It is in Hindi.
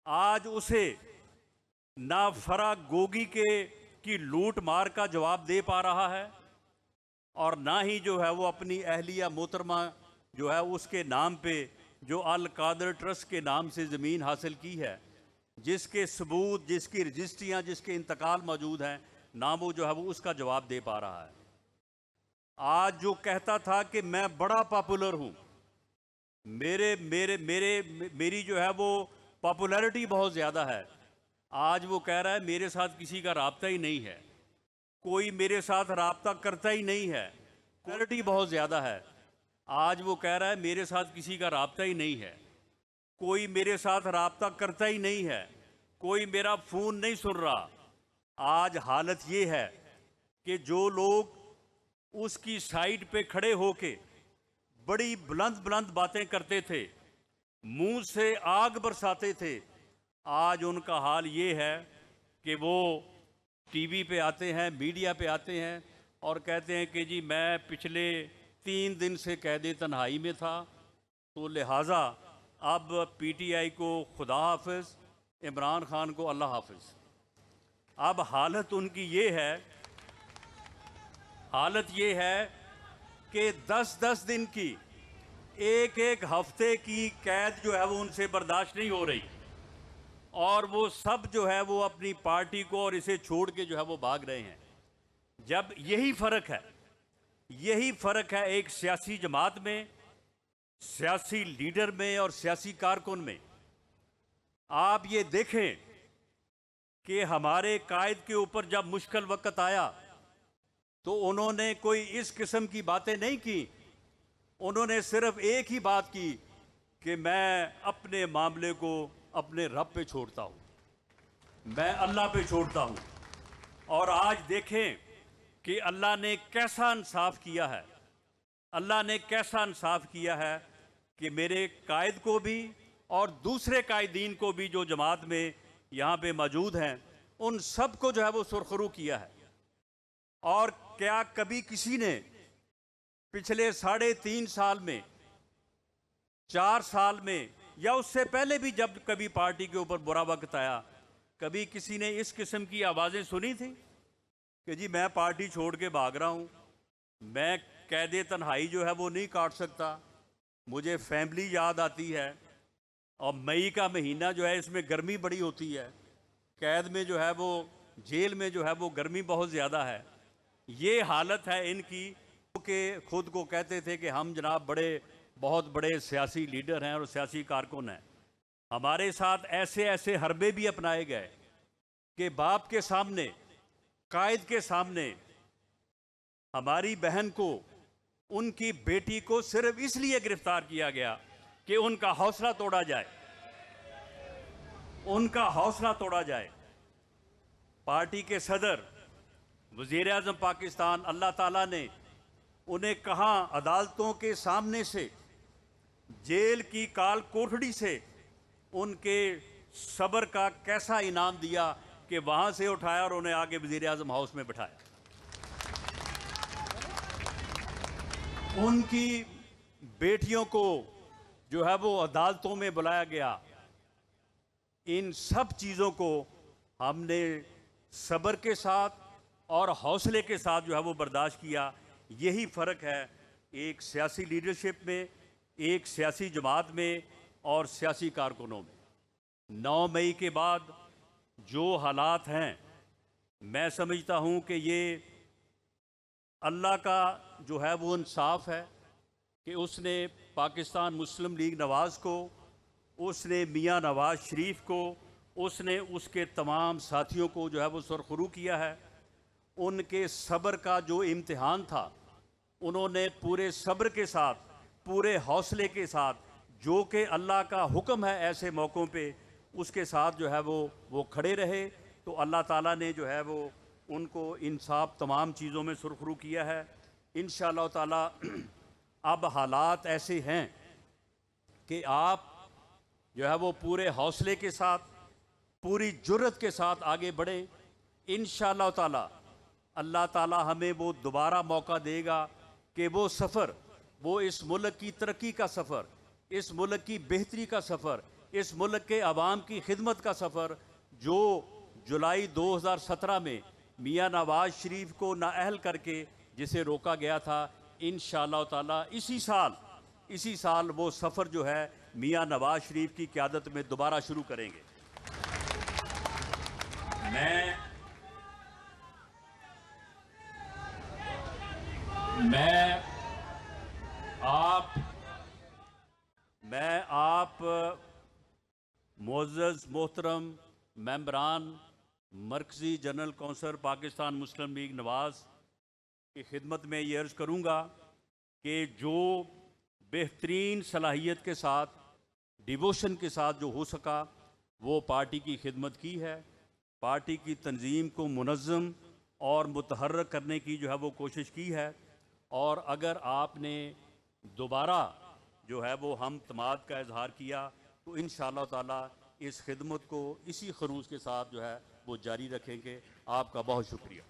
आज उसे ना फरा गोगी की लूट मार का जवाब दे पा रहा है और ना ही जो है वो अपनी अहलिया मोहतरमा जो है उसके नाम पे जो अल कादर ट्रस्ट के नाम से ज़मीन हासिल की है, जिसके सबूत, जिसकी रजिस्ट्रियाँ, जिसके इंतकाल मौजूद हैं, ना वो जो है वो उसका जवाब दे पा रहा है। आज जो कहता था कि मैं बड़ा पॉपुलर हूँ, मेरी जो है वो पॉपुलैरिटी बहुत ज़्यादा है, आज वो कह रहा है मेरे साथ किसी का राब्ता ही नहीं है, कोई मेरे साथ राब्ता करता ही नहीं है। क्वालिटी बहुत ज़्यादा है, आज वो कह रहा है मेरे साथ किसी का राब्ता ही नहीं है, कोई मेरे साथ राब्ता करता ही नहीं है, कोई मेरा फ़ोन नहीं सुन रहा। आज हालत ये है कि जो लोग उसकी साइड पे खड़े होके बड़ी बुलंद बुलंद बातें करते थे, मुंह से आग बरसाते थे, आज उनका हाल ये है कि वो टीवी पे आते हैं, मीडिया पे आते हैं और कहते हैं कि जी मैं पिछले 3 दिन से कैद तन्हाई में था, तो लिहाजा अब पीटीआई को खुदा हाफिज़, इमरान खान को अल्लाह हाफिज़। अब हालत उनकी ये है कि 10-10 दिन की, एक हफ्ते की कैद जो है वो उनसे बर्दाश्त नहीं हो रही और वो सब जो है वो अपनी पार्टी को और इसे छोड़ के जो है वो भाग रहे हैं। जब यही फ़र्क है एक सियासी जमात में, सियासी लीडर में और सियासी कारकुन में। आप ये देखें कि हमारे कायद के ऊपर जब मुश्किल वक्त आया तो उन्होंने कोई इस किस्म की बातें नहीं की, उन्होंने सिर्फ एक ही बात की कि मैं अपने मामले को अपने रब पे छोड़ता हूँ, मैं अल्लाह पे छोड़ता हूँ। और आज देखें कि अल्लाह ने कैसा इंसाफ किया है, अल्लाह ने कैसा इंसाफ किया है कि मेरे कायद को भी और दूसरे कायदीन को भी जो जमात में यहाँ पे मौजूद हैं, उन सब को जो है वो सुरखरू किया है। और क्या कभी किसी ने पिछले 3.5 साल में, 4 साल में या उससे पहले भी जब कभी पार्टी के ऊपर बुरा वक्त आया, कभी किसी ने इस किस्म की आवाज़ें सुनी थी कि जी मैं पार्टी छोड़ के भाग रहा हूँ, मैं कैद तन्हाई जो है वो नहीं काट सकता, मुझे फैमिली याद आती है, और मई का महीना जो है इसमें गर्मी बड़ी होती है, कैद में जो है वो जेल में जो है वो गर्मी बहुत ज़्यादा है। ये हालत है इनकी कि खुद को कहते थे कि हम जनाब बहुत बड़े सियासी लीडर हैं और सियासी कारकुन हैं। हमारे साथ ऐसे हरबे भी अपनाए गए कि बाप के सामने, कायद के सामने हमारी बहन को, उनकी बेटी को सिर्फ इसलिए गिरफ्तार किया गया कि उनका हौसला तोड़ा जाए, उनका हौसला तोड़ा जाए। पार्टी के सदर, वज़ीर आज़म पाकिस्तान, अल्लाह ताला ने उन्हें कहा अदालतों के सामने से, जेल की काल कोठड़ी से उनके सब्र का कैसा इनाम दिया कि वहाँ से उठाया और उन्हें आगे वज़ीर आज़म हाउस में बिठाया। उनकी बेटियों को जो है वो अदालतों में बुलाया गया। इन सब चीज़ों को हमने सब्र के साथ और हौसले के साथ जो है वो बर्दाश्त किया। यही फ़र्क है एक सियासी लीडरशिप में, एक सियासी जमात में और सियासी कारकुनों में। 9 मई के बाद जो हालात हैं, मैं समझता हूँ कि ये अल्लाह का जो है वो इंसाफ है कि उसने पाकिस्तान मुस्लिम लीग नवाज़ को, उसने मियाँ नवाज़ शरीफ को, उसने उसके तमाम साथियों को जो है वो सुरखरू किया है। उनके सब्र का जो इम्तिहान था, उन्होंने पूरे सब्र के साथ, पूरे हौसले के साथ, जो कि अल्लाह का हुक्म है ऐसे मौक़ों पे, उसके साथ जो है वो खड़े रहे। तो अल्लाह ताला ने जो है वो उनको इंसाफ तमाम चीज़ों में सुरखरू किया है। इंशाअल्लाह ताला अब हालात ऐसे हैं कि आप जो है वो पूरे हौसले के साथ, पूरी जुर्रत के साथ आगे बढ़ें। इंशाअल्लाह ताला अल्लाह ताला हमें वो दोबारा मौका देगा कि वो सफ़र, वो इस मुल्क की तरक्की का सफ़र, इस मुल्क की बेहतरी का सफ़र, इस मुल्क के अवाम की खिदमत का सफ़र जो जुलाई 2017 में मियाँ नवाज शरीफ को नाअहल करके जिसे रोका गया था, इंशाअल्लाह ताला इसी साल वो सफ़र जो है मियाँ नवाज शरीफ की क़यादत में दोबारा शुरू करेंगे। मैं आप मुअज़्ज़ज़ मोहतरम मेंबरान मरकज़ी जनरल कौंसिल पाकिस्तान मुस्लिम लीग नवाज़ की खिदमत में ये अर्ज़ करूँगा कि जो बेहतरीन सलाहियत के साथ, डिवोशन के साथ जो हो सका वो पार्टी की खिदमत की है। पार्टी की तंजीम को मुनज़्ज़म और मुतहर्रिक करने की जो है वो कोशिश की है। और अगर आपने दोबारा जो है वो हम तमाद का इजहार किया तो इंशाअल्लाह ताला इस खिदमत को इसी खरूज के साथ जो है वो जारी रखेंगे। आपका बहुत शुक्रिया।